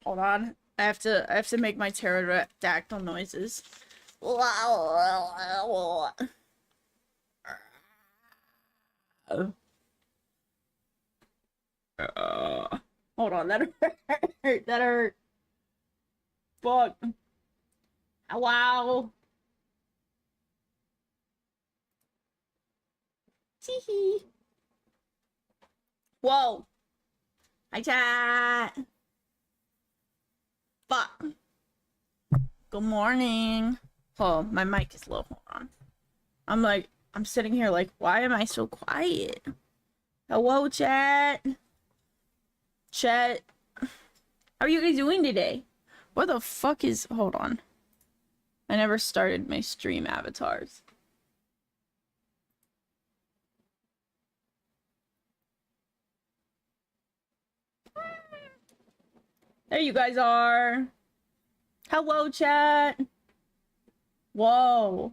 Hold on. I have to make my pterodactyl noises. Hold on, that hurt. That hurt. Fuck. Wow. Teehee. Whoa. Hi, chat. Fuck. Good morning. Oh, my mic is low. Hold on. I'm sitting here like, why am I so quiet? Hello, chat. Chat. How are you guys doing today? What the fuck is... Hold on. I never started my stream avatars. There you guys are. Hello, chat. Whoa.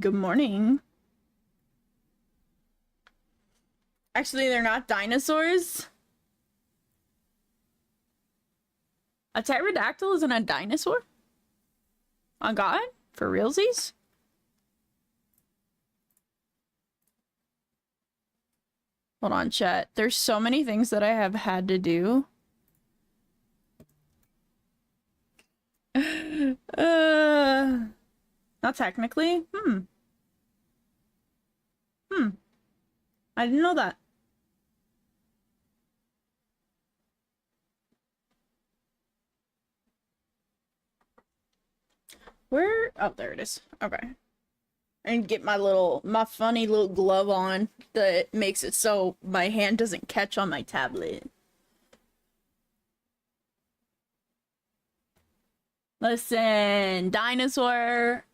Good morning. Actually, they're not dinosaurs. A pterodactyl isn't a dinosaur? On God? For realsies? Hold on, chat. There's so many things that I have had to do. Not technically. I didn't know that. Where? Oh, there it is. Okay. And get my funny little glove on that makes it so my hand doesn't catch on my tablet. Listen, dinosaur,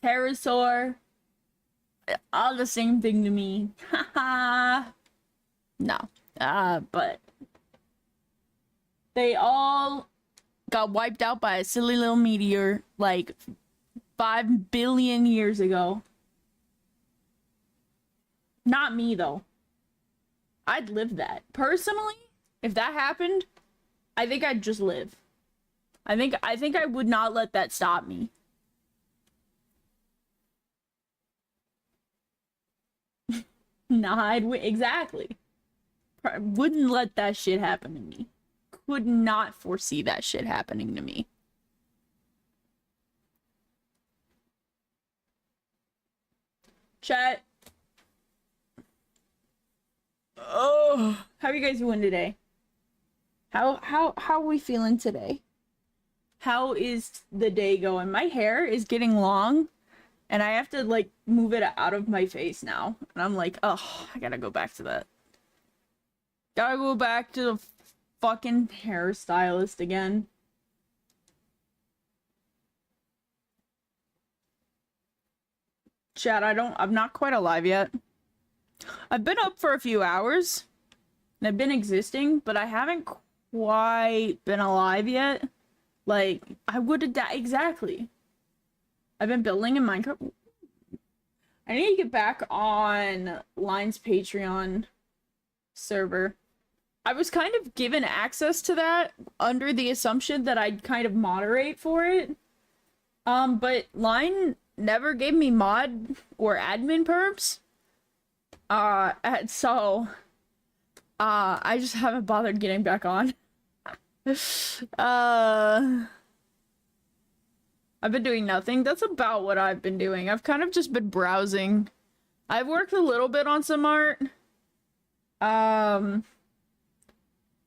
pterosaur, all the same thing to me. Haha. No. But they all got wiped out by a silly little meteor like 5 billion years ago. Not me, though. I'd live that. Personally, if that happened, I think I'd just live. I think I would not let that stop me. Nah, exactly. Wouldn't let that shit happen to me. Could not foresee that shit happening to me. Chat. Oh, how are you guys doing today? How are we feeling today? How is the day going? My hair is getting long and I have to like move it out of my face now. And I'm like, oh, I gotta go back to that. Gotta go back to the fucking hairstylist again. Chat, I'm not quite alive yet. I've been up for a few hours and I've been existing, but I haven't quite been alive yet. Like, I would have died. Exactly. I've been building in Minecraft. I need to get back on Line's Patreon server. I was kind of given access to that under the assumption that I'd kind of moderate for it. But Line never gave me mod or admin perps. And so, I just haven't bothered getting back on. I've been doing nothing. That's about what I've been doing. I've kind of just been browsing. I've worked a little bit on some art.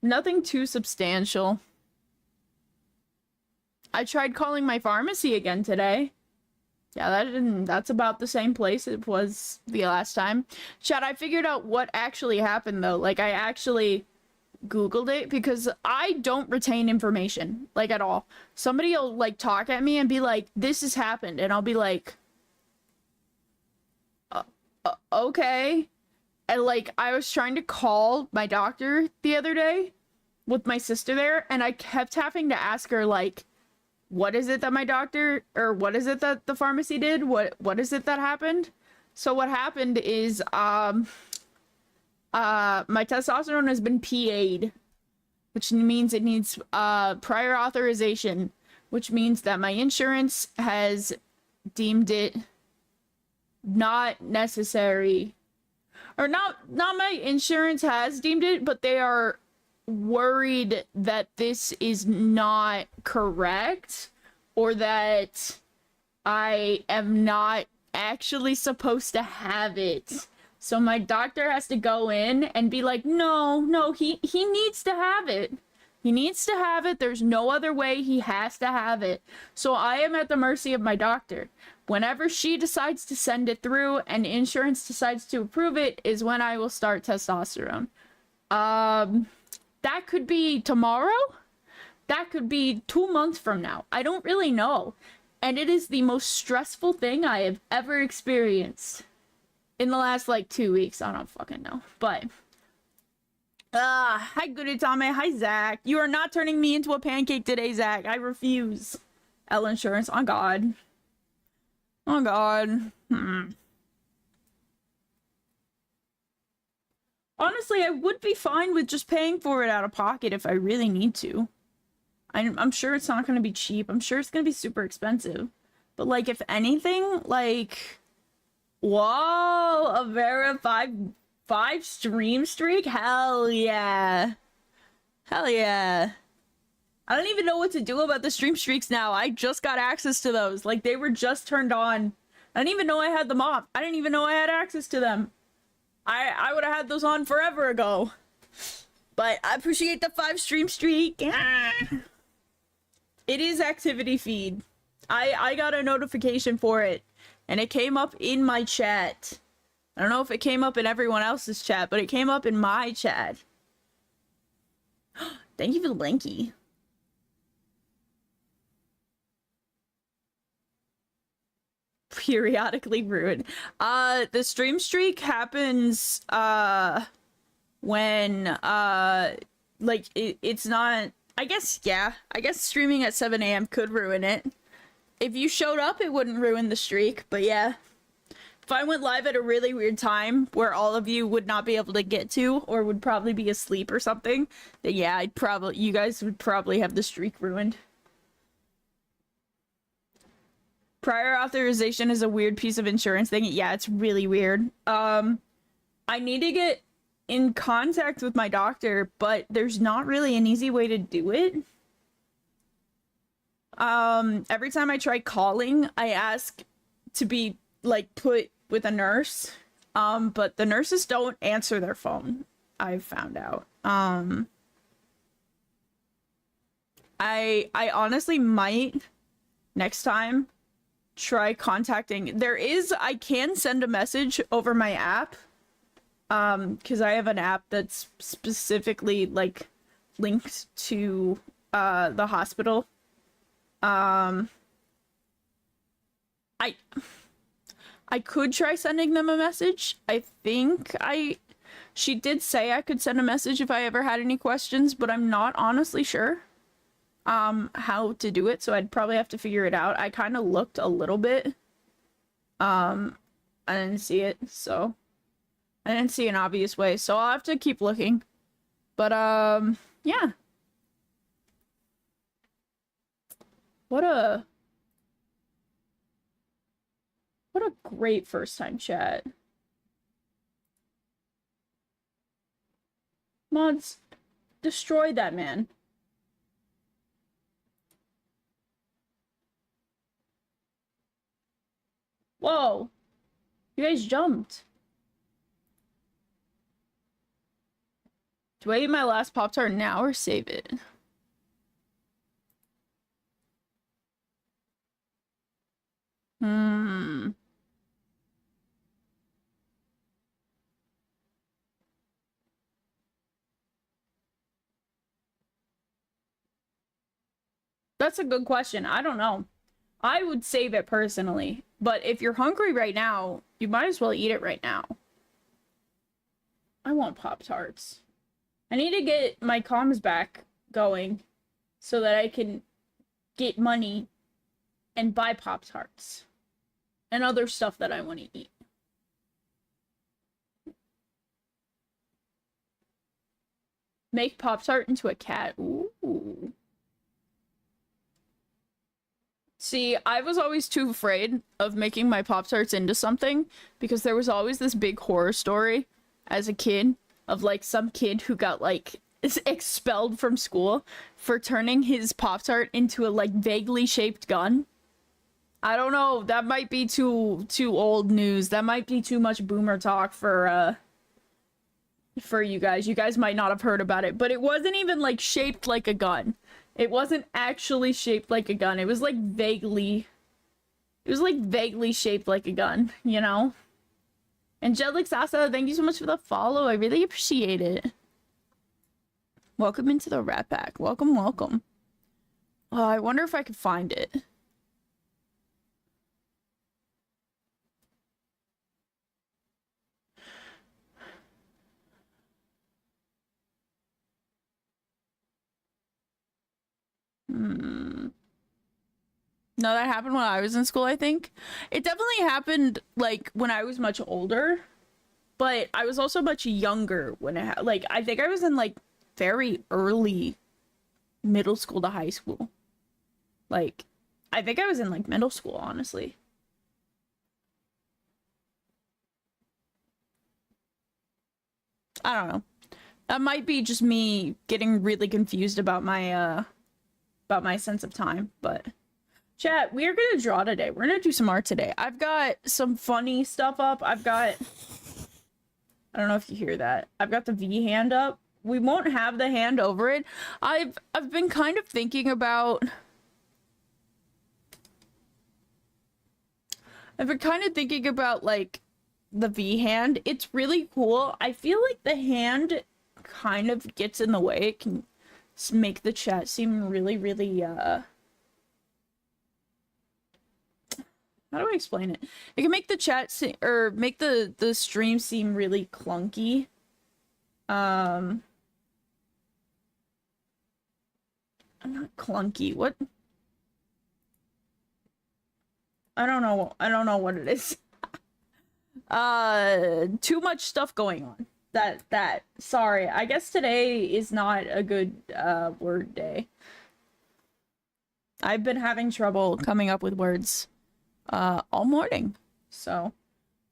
Nothing too substantial. I tried calling my pharmacy again today. Yeah, that's about the same place it was the last time. Chat, I figured out what actually happened though. Like, I actually Googled it because I don't retain information, like, at all. Somebody will, like, talk at me and be like, this has happened, and I'll be like, okay. And, like, I was trying to call my doctor the other day with my sister there, and I kept having to ask her, like, what is it that my doctor, or what is it that the pharmacy did? What is it that happened? So what happened is my testosterone has been PA'd, which means it needs prior authorization, which means that my insurance has deemed it not necessary, or not my insurance has deemed it, but they are worried that this is not correct, or that I am not actually supposed to have it. So my doctor has to go in and be like, no, he needs to have it. He needs to have it. There's no other way. He has to have it. So I am at the mercy of my doctor. Whenever she decides to send it through and insurance decides to approve it is when I will start testosterone. That could be tomorrow. That could be 2 months from now. I don't really know. And it is the most stressful thing I have ever experienced in the last, like, 2 weeks. I don't fucking know. But, hi, Guditame. Hi, Zach. You are not turning me into a pancake today, Zach. I refuse. L insurance. Oh, God. Oh, God. Honestly, I would be fine with just paying for it out of pocket if I really need to. I'm sure it's not going to be cheap. I'm sure it's going to be super expensive. But, like, if anything, like... Whoa! A verified 5 stream streak? Hell yeah. Hell yeah. I don't even know what to do about the stream streaks now. I just got access to those. Like, they were just turned on. I didn't even know I had them off. I didn't even know I had access to them. I would have had those on forever ago. But I appreciate the 5 stream streak. It is activity feed. I got a notification for it. And it came up in my chat. I don't know if it came up in everyone else's chat, but it came up in my chat. Thank you for the blankie. Periodically ruined. The stream streak happens, when, like, it's not... I guess, yeah. I guess streaming at 7 a.m. could ruin it. If you showed up, it wouldn't ruin the streak, but yeah. If I went live at a really weird time where all of you would not be able to get to, or would probably be asleep or something, then yeah, you guys would probably have the streak ruined. Prior authorization is a weird piece of insurance thing. Yeah, it's really weird. I need to get in contact with my doctor, but there's not really an easy way to do it. Every time I try calling, I ask to be, like, put with a nurse. But the nurses don't answer their phone, I've found out. I honestly might, next time, try contacting... I can send a message over my app. Because I have an app that's specifically, like, linked to, the hospital. I could try sending them a message. I think she did say I could send a message if I ever had any questions, but I'm not honestly sure how to do it, so I'd probably have to figure it out. I kind of looked a little bit. I didn't see it, so I didn't see an obvious way, so I'll have to keep looking. But yeah. What a great first time chat. Mods, destroy that man. Whoa. You guys jumped. Do I eat my last Pop-Tart now or save it? That's a good question. I don't know. I would save it personally. But if you're hungry right now, you might as well eat it right now. I want Pop-Tarts. I need to get my comms back going so that I can get money and buy Pop-Tarts and other stuff that I want to eat. Make Pop-Tart into a cat. Ooh. See, I was always too afraid of making my Pop-Tarts into something because there was always this big horror story as a kid of like some kid who got like expelled from school for turning his Pop-Tart into a like vaguely shaped gun. I don't know, that might be too old news. That might be too much boomer talk for you guys. You guys might not have heard about it, but it wasn't even like shaped like a gun. It wasn't actually shaped like a gun. It was like vaguely shaped like a gun, you know? And Jedlik Sasa, thank you so much for the follow. I really appreciate it. Welcome into the Rat Pack. Welcome, welcome. I wonder if I could find it. No, that happened when I was in school, I think. It definitely happened, like, when I was much older. But I was also much younger when it like, I think I was in, like, very early middle school to high school. Like, I think I was in, like, middle school, honestly. I don't know. That might be just me getting really confused about my sense of time, but chat, we are gonna draw today. We're gonna do some art today. I've got some funny stuff up. I don't know if you hear that. I've got the V hand up. We won't have the hand over it. I've been kind of thinking about like the V hand. It's really cool. I feel like the hand kind of gets in the way. It can make the chat seem really, really, how do I explain it? It can make the chat or make the stream seem really clunky. Not clunky. What? I don't know what it is. Too much stuff going on. Sorry. I guess today is not a good word day. I've been having trouble coming up with words all morning. So,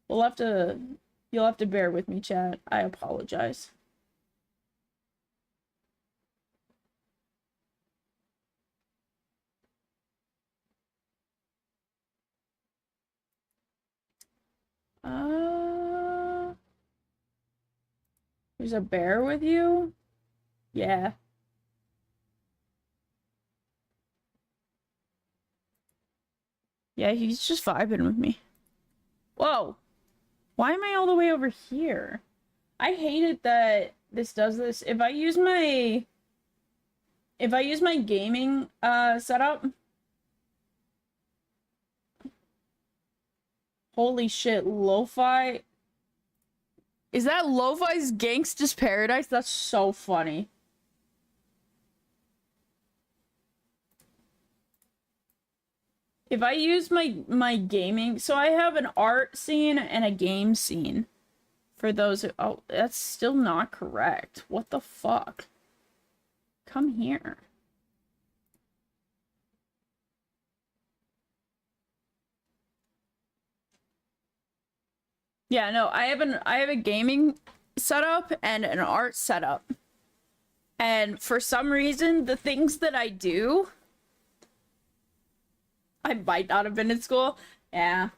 you'll have to bear with me, chat. I apologize. There's a bear with you? Yeah. Yeah, he's just vibing with me. Whoa. Why am I all the way over here? I hate it that this does this. If I use my gaming setup. Holy shit, Lo-Fi. Is that Lo-Fi's Gangsta's Paradise? That's so funny. If I use my gaming, so I have an art scene and a game scene. For those who, oh, that's still not correct. What the fuck? Come here. Yeah, no, I have a gaming setup and an art setup. And for some reason, the things that I do, I might not have been in school. Yeah.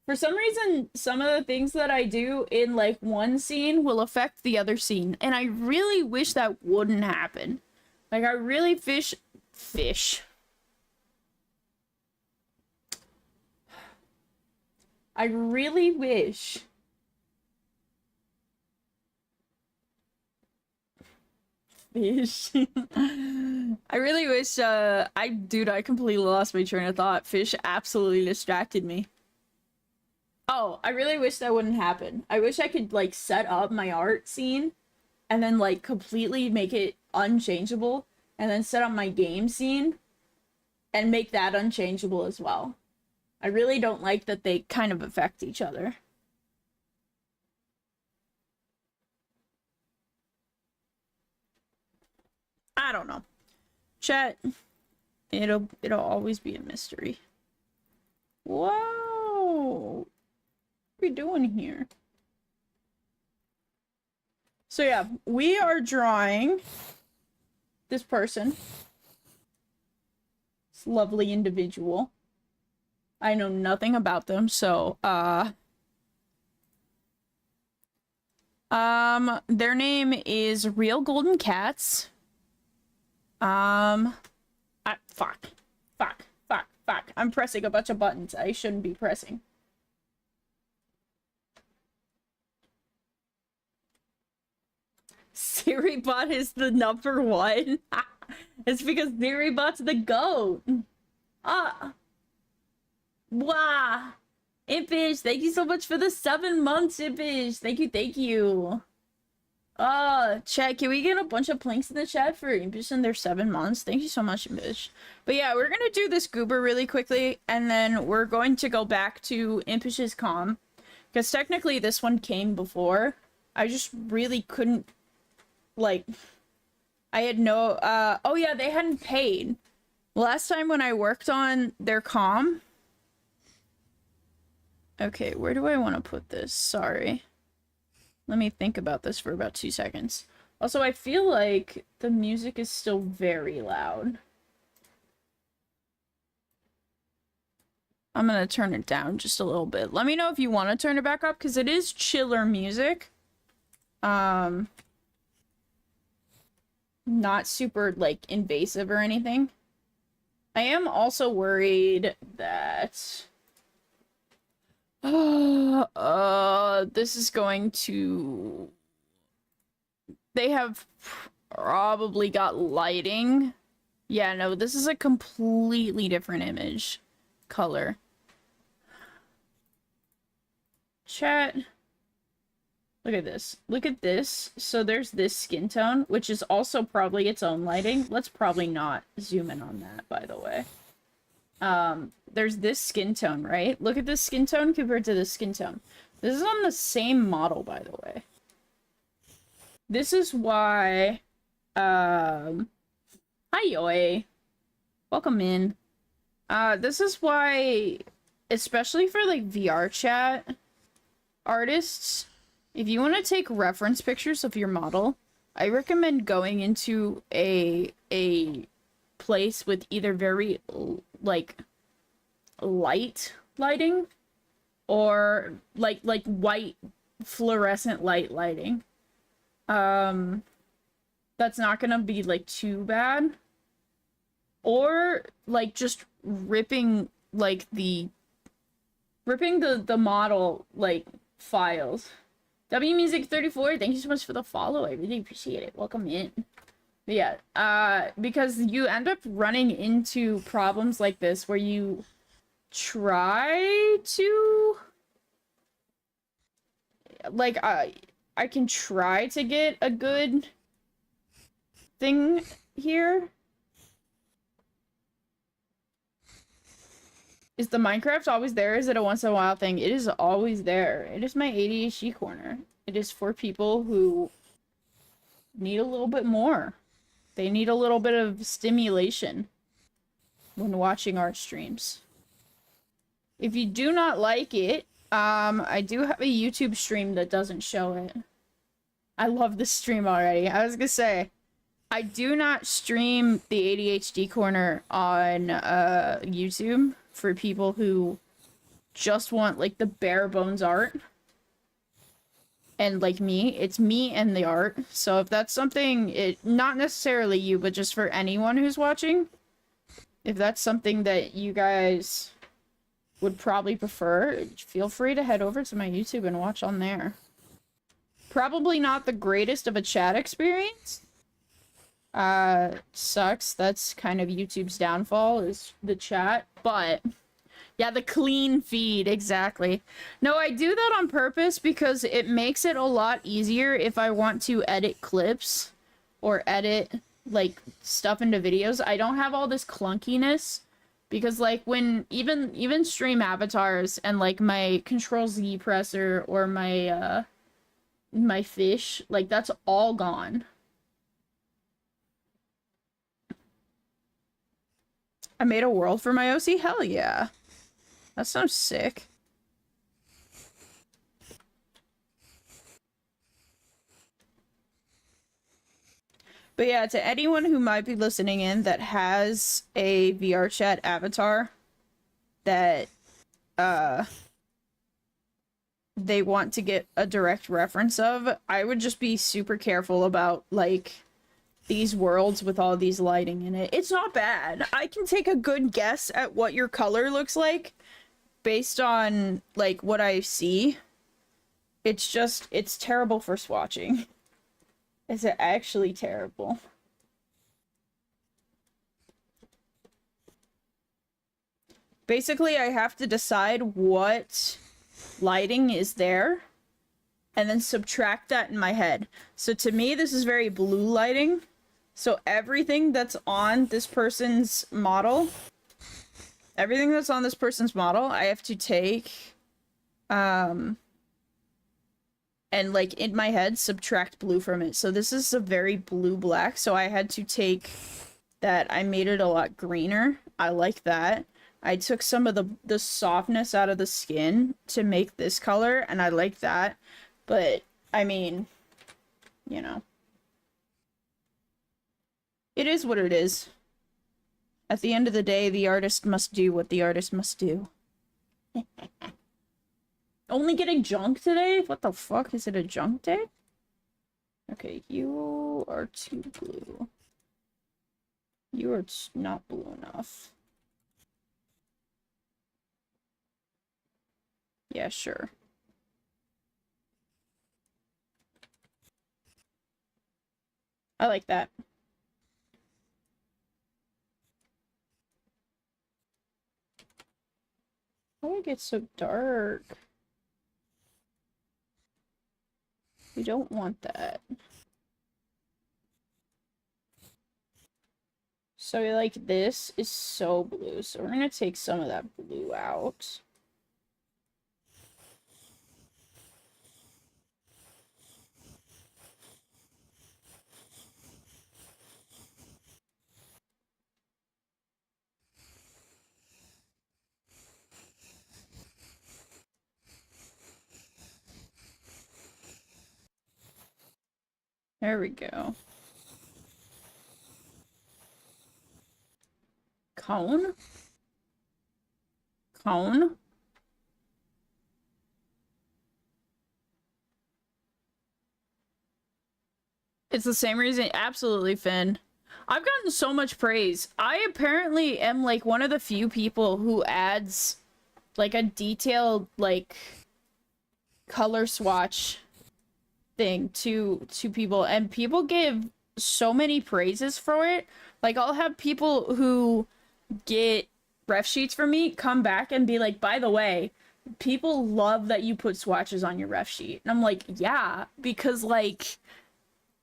For some reason, some of the things that I do in, like, one scene will affect the other scene. And I really wish that wouldn't happen. Like, I really fish. I really wish. Fish. I really wish, dude, I completely lost my train of thought. Fish absolutely distracted me. Oh, I really wish that wouldn't happen. I wish I could, like, set up my art scene and then, like, completely make it unchangeable and then set up my game scene and make that unchangeable as well. I really don't like that they kind of affect each other. I don't know. Chat, it'll always be a mystery. Whoa! What are we doing here? So yeah, we are drawing this person. This lovely individual. I know nothing about them, so, their name is Real Golden Cats. Fuck. I'm pressing a bunch of buttons I shouldn't be pressing. Siribot is the number one. It's because Siribot's the GOAT. Wow. Impish, thank you so much for the 7 months, Impish. Thank you. Chat, can we get a bunch of planks in the chat for Impish and their 7 months? Thank you so much, Impish. But yeah, we're gonna do this goober really quickly, and then we're going to go back to Impish's comm. Because technically this one came before. I just really couldn't, like... I had no, oh yeah, they hadn't paid. Last time when I worked on their comm... Okay, where do I want to put this? Sorry. Let me think about this for about 2 seconds. Also, I feel like the music is still very loud. I'm gonna turn it down just a little bit. Let me know if you want to turn it back up, because it is chiller music. Not super, like, invasive or anything. I am also worried that... this is going to... They have probably got lighting. Yeah, no, this is a completely different image. Color. Chat. Look at this. Look at this. So there's this skin tone, which is also probably its own lighting. Let's probably not zoom in on that, by the way. There's this skin tone, right? Look at this skin tone compared to this skin tone. This is on the same model, by the way. This is why, hi, Yoi. Welcome in. This is why, especially for, like, VR chat artists, if you want to take reference pictures of your model, I recommend going into a place with either very, like, light lighting or like white fluorescent lighting. That's not gonna be, like, too bad. Or, like, just ripping the model, like, files. WMusic34, thank you so much for the follow. I really appreciate it. Welcome in. But yeah, because you end up running into problems like this where you try to... Like, I can try to get a good thing here. Is the Minecraft always there? Is it a once in a while thing? It is always there. It is my ADHD corner. It is for people who need a little bit more. They need a little bit of stimulation when watching art streams. If you do not like it, I do have a YouTube stream that doesn't show it. I love this stream already. I was gonna say, I do not stream the ADHD corner on YouTube for people who just want, like, the bare bones art. And like me, it's me and the art. So if that's something, not necessarily you, but just for anyone who's watching, if that's something that you guys would probably prefer, feel free to head over to my YouTube and watch on there. Probably not the greatest of a chat experience. Sucks. That's kind of YouTube's downfall, is the chat, but yeah, the clean feed, exactly. No, I do that on purpose because it makes it a lot easier if I want to edit clips or edit, like, stuff into videos. I don't have all this clunkiness because, like, when even stream avatars and, like, my Control-Z presser or my my fish, like, that's all gone. I made a world for my OC? Hell yeah. That sounds sick. But yeah, to anyone who might be listening in that has a VR chat avatar that they want to get a direct reference of, I would just be super careful about like these worlds with all these lighting in it. It's not bad. I can take a good guess at what your color looks like based on like what I see. It's just it's terrible for swatching. It's actually terrible. Basically, I have to decide what lighting is there and then subtract that in my head. So to me, this is very blue lighting. So everything that's on this person's model, I have to take, and like in my head, subtract blue from it. So this is a very blue-black, so I had to take that. I made it a lot greener. I like that. I took some of the softness out of the skin to make this color, and I like that. But, I mean, you know. It is what it is. At the end of the day, the artist must do what the artist must do. Only getting junk today? What the fuck? Is it a junk day? Okay, you are too blue. You are not blue enough. Yeah, sure. I like that. How do I get so dark? We don't want that. So like this is so blue, so we're gonna take some of that blue out. There we go. Cone? Cone? It's the same reason. Absolutely, Finn. I've gotten so much praise. I apparently am like one of the few people who adds like a detailed like color swatch thing to people, and people give so many praises for it. Like I'll have people who get ref sheets from me come back and be like, by the way, people love that you put swatches on your ref sheet. And I'm like, yeah, because like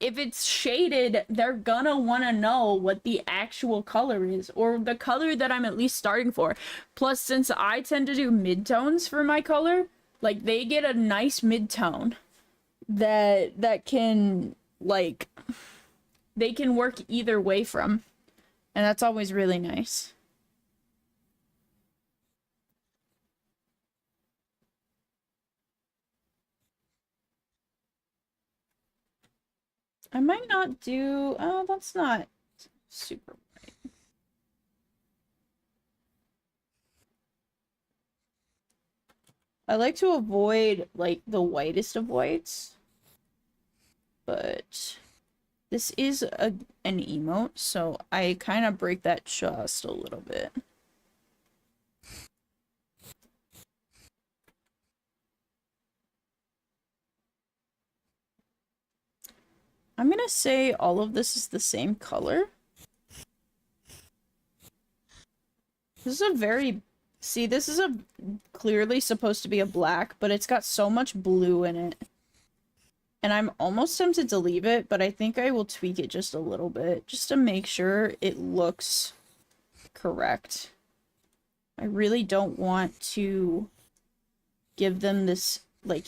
if it's shaded, they're gonna want to know what the actual color is, or the color that I'm at least starting for. Plus, since I tend to do midtones for my color, like they get a nice midtone that can like they can work either way from, and that's always really nice. I might not do, oh, that's not super bright. I like to avoid like the whitest of whites, but this is an emote, so I kind of break that just a little bit. I'm gonna say all of this is the same color. This is a very... See, this is a clearly supposed to be a black, but it's got so much blue in it. And I'm almost tempted to leave it, but I think I will tweak it just a little bit, just to make sure it looks correct. I really don't want to give them this, like,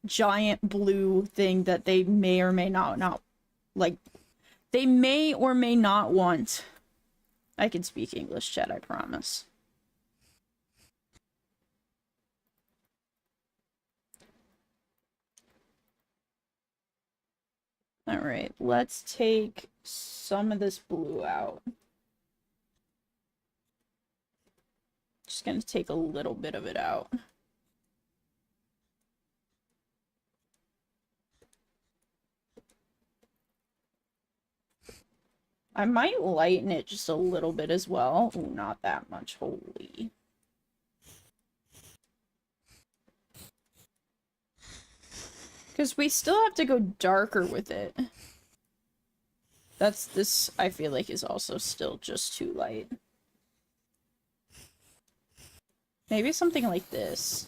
giant blue thing that they may or may not, like, they may or may not want. I can speak English, chat, I promise. Alright, let's take some of this blue out. Just gonna take a little bit of it out. I might lighten it just a little bit as well. Ooh, not that much, holy. Because we still have to go darker with it. This, I feel like, is also still just too light. Maybe something like this.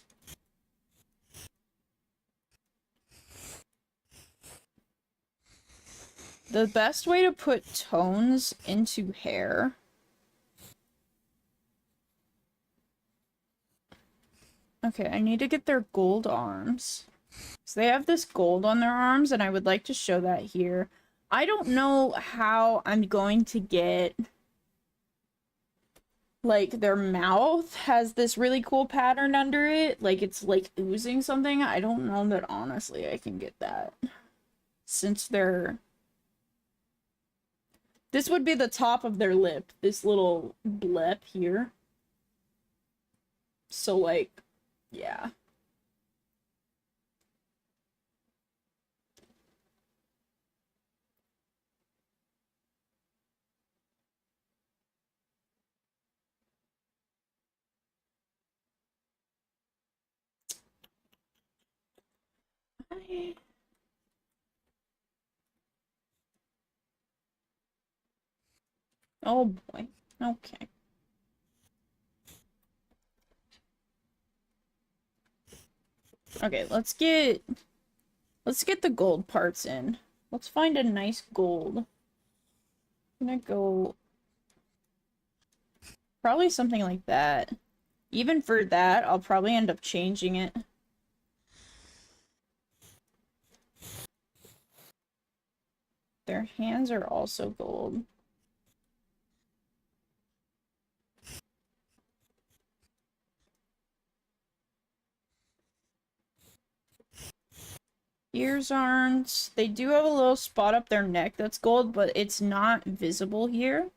The best way to put tones into hair... Okay, I need to get their gold arms. So they have this gold on their arms, and I would like to show that here. I don't know how I'm going to get... Like, their mouth has this really cool pattern under it. Like, it's, like, oozing something. I don't know that, honestly, I can get that. Since they're... This would be the top of their lip. This little blip here. So, like, yeah. Oh boy. Okay. Okay, let's get the gold parts in. Let's find a nice gold. I'm gonna go probably something like that. Even for that, I'll probably end up changing it. Their hands are also gold. Ears aren't. They do have a little spot up their neck that's gold, but it's not visible here.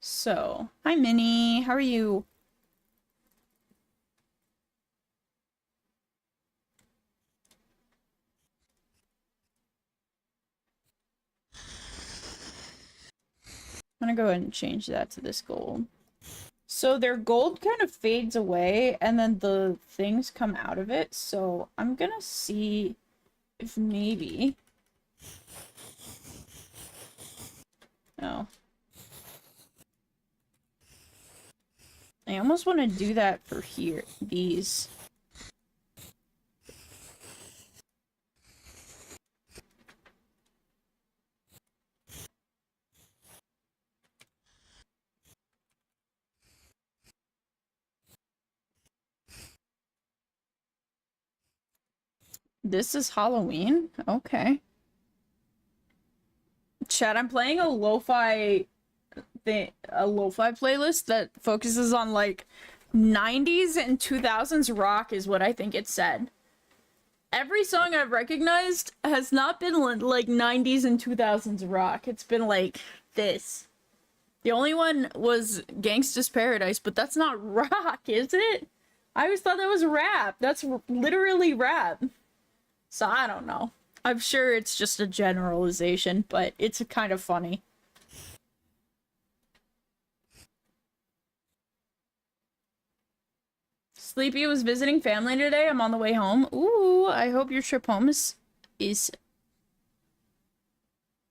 So, hi Minnie, how are you? I'm gonna go ahead and change that to this gold. So their gold kind of fades away, and then the things come out of it. So I'm gonna see if maybe... Oh. I almost want to do that for here. These. This is Halloween? Okay. Chat, I'm playing a lo-fi playlist that focuses on like 90s and 2000s rock is what I think it said. Every song I've recognized has not been like 90s and 2000s rock. It's been like this. The only one was Gangsta's Paradise, but that's not rock, is it? I always thought that was rap. That's literally rap. So I don't know. I'm sure it's just a generalization, but it's kind of funny. Sleepy was visiting family today. I'm on the way home. Ooh, I hope your trip home is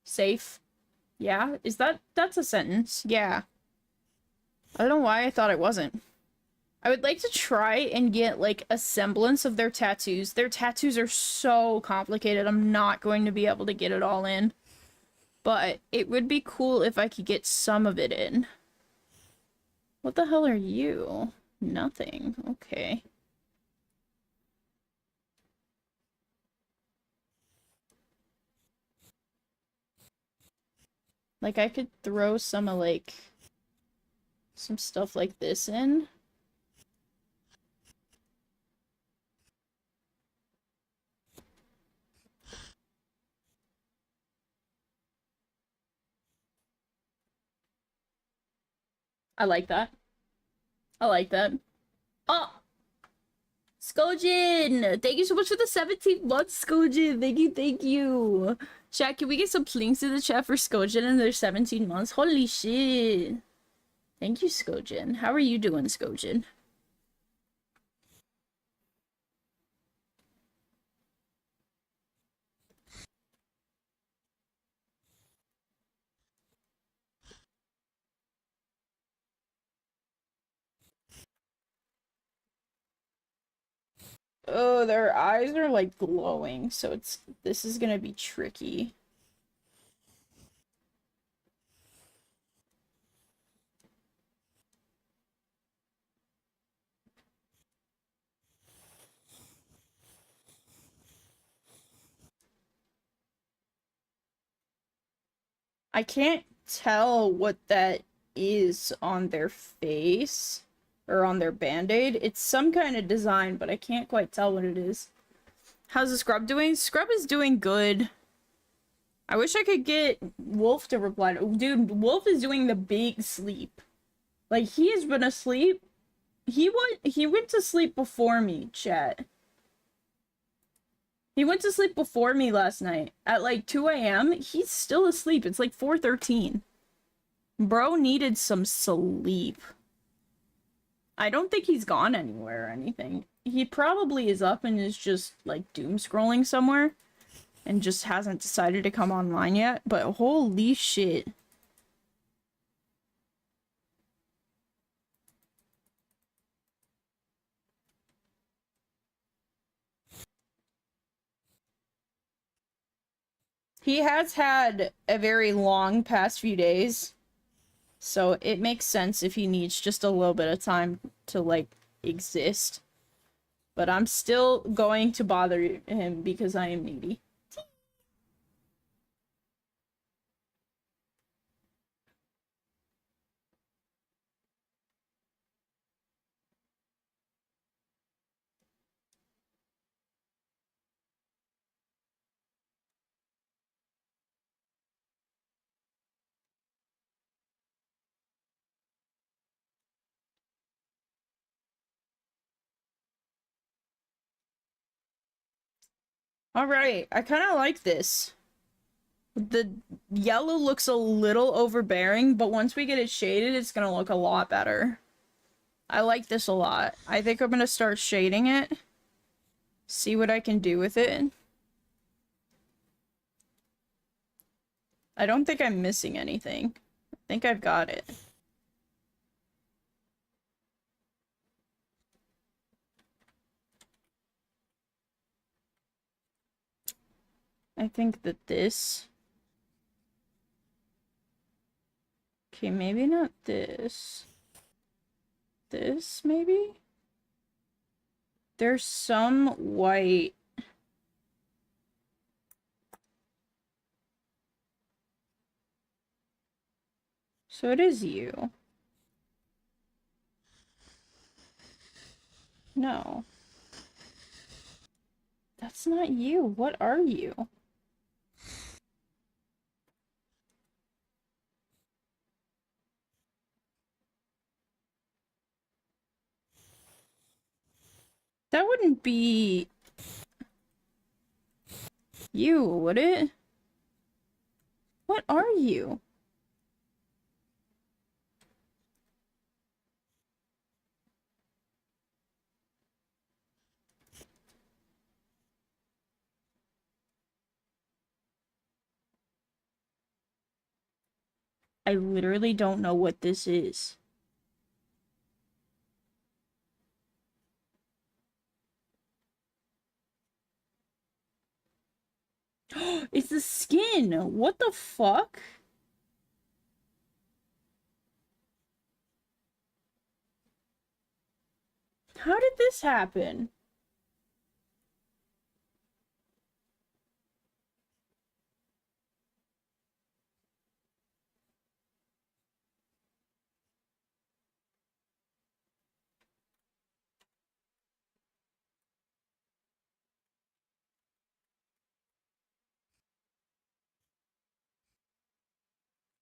safe. Yeah, that's a sentence. Yeah. I don't know why I thought it wasn't. I would like to try and get like a semblance of their tattoos. Their tattoos are so complicated. I'm not going to be able to get it all in. But it would be cool if I could get some of it in. What the hell are you? Nothing. Okay. Like, I could throw some of, like... some stuff like this in. I like that. I like that. Oh! Skojin! Thank you so much for the 17 months, Skojin! Thank you, thank you! Chat, can we get some links in the chat for Skojin and their 17 months? Holy shit! Thank you, Skojin. How are you doing, Skojin? Oh, their eyes are like glowing, so this is gonna be tricky. I can't tell what that is on their face or on their band-aid. It's some kind of design, but I can't quite tell what it is. How's the scrub doing? Scrub is doing good. I wish I could get Wolf to reply. Dude, Wolf is doing the big sleep. Like, he has been asleep. He went to sleep before me, chat. He went to sleep before me last night at like 2 a.m. He's still asleep. It's like 4:13. Bro needed some sleep. I don't think he's gone anywhere or anything. He probably is up and is just like doom scrolling somewhere and just hasn't decided to come online yet, but holy shit. He has had a very long past few days, so it makes sense if he needs just a little bit of time to, like, exist. But I'm still going to bother him because I am needy. Alright, I kind of like this. The yellow looks a little overbearing, but once we get it shaded, it's gonna look a lot better. I like this a lot. I think I'm gonna start shading it. See what I can do with it. I don't think I'm missing anything. I think I've got it. I think that this... Okay, maybe not this. This, maybe? There's some white... So it is you. No. That's not you. What are you? That wouldn't be... you, would it? What are you? I literally don't know what this is. It's the skin! What the fuck? How did this happen?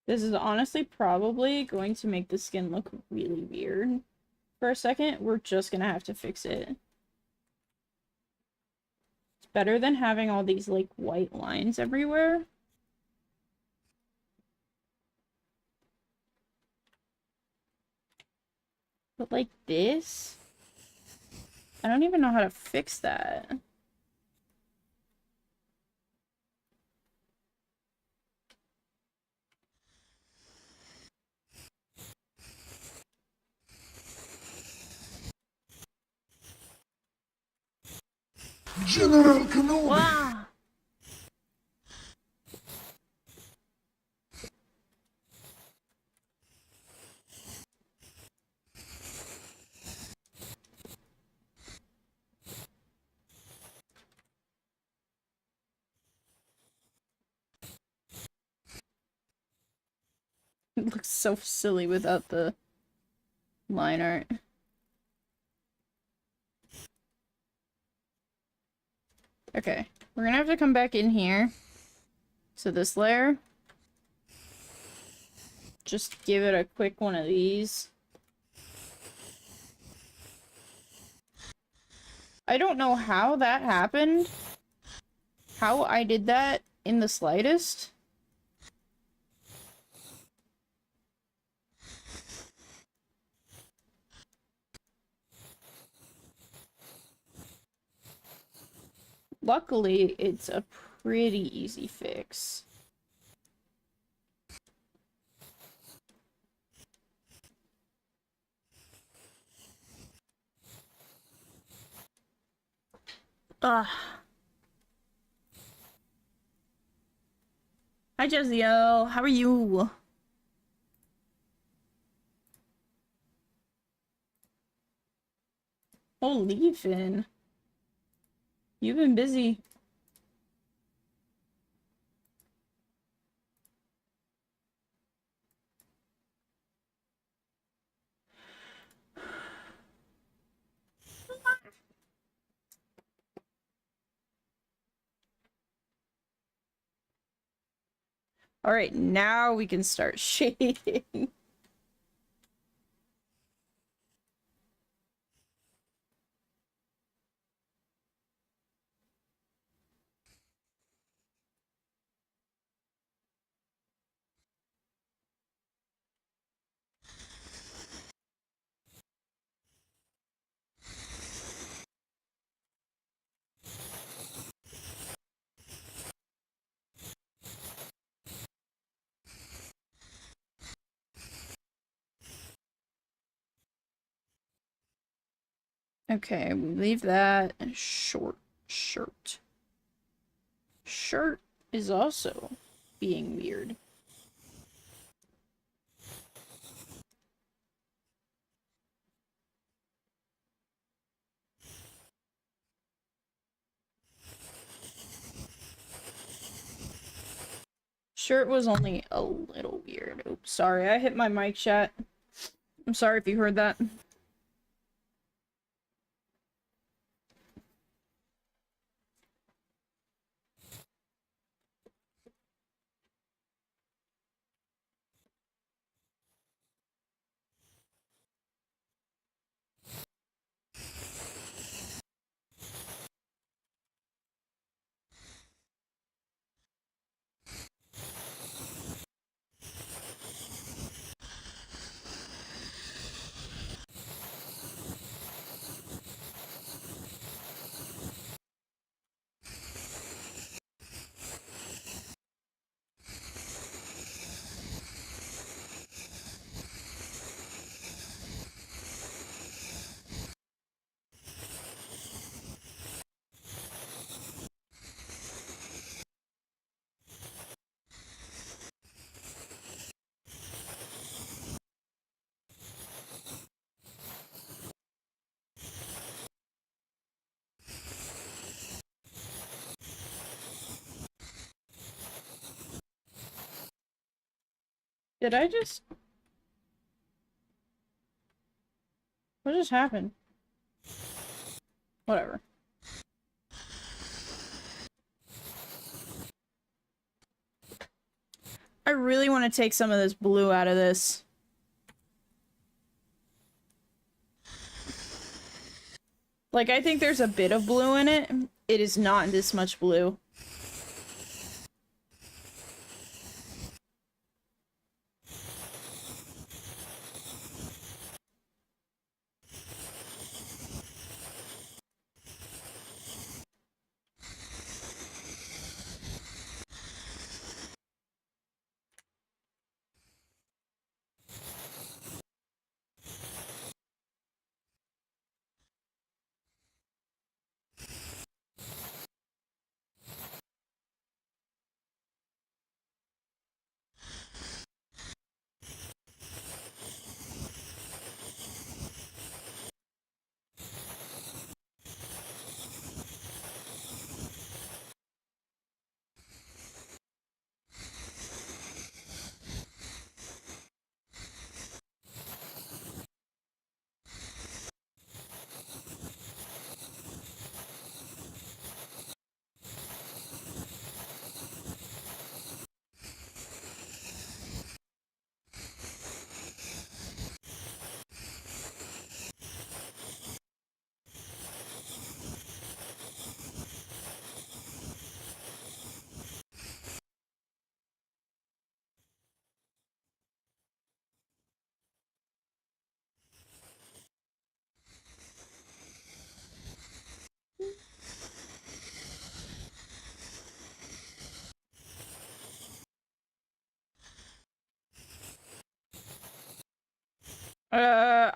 This is honestly probably going to make the skin look really weird for a second. We're just gonna have to fix it. It's better than having all these, like, white lines everywhere. But like this? I don't even know how to fix that. General Kenobi! Wow! It looks so silly without the line art. Okay, we're gonna have to come back in here. So this layer. Just give it a quick one of these. I don't know how that happened. How I did that in the slightest. Luckily, it's a pretty easy fix. Ugh. Hi, Jezio. How are you? Oh, Leafin. You've been busy. Alright, now we can start shading. Okay, we leave that. Short shirt. Shirt is also being weird. Shirt was only a little weird. Oops, sorry, I hit my mic chat. I'm sorry if you heard that. Did I just... What just happened? Whatever. I really want to take some of this blue out of this. Like, I think there's a bit of blue in it. It is not this much blue.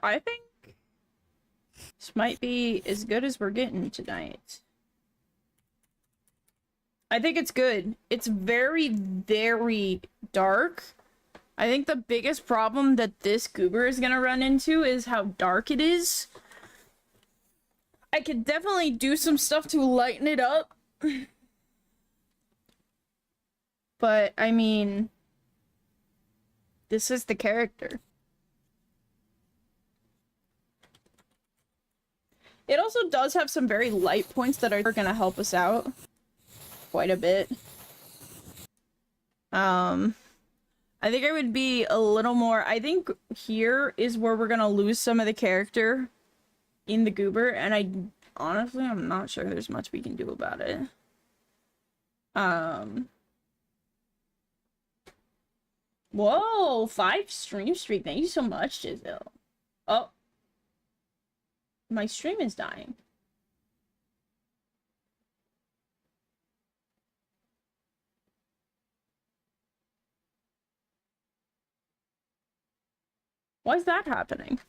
I think this might be as good as we're getting tonight. I think it's good. It's very, very dark. I think the biggest problem that this goober is gonna run into is how dark it is. I could definitely do some stuff to lighten it up. But, I mean, this is the character. It also does have some very light points that are gonna help us out quite a bit. I think I would be a little more... I think here is where we're gonna lose some of the character in the goober, and honestly, I'm not sure there's much we can do about it. Whoa, 5 stream streak. Thank you so much, Giselle. Oh. My stream is dying. Why is that happening?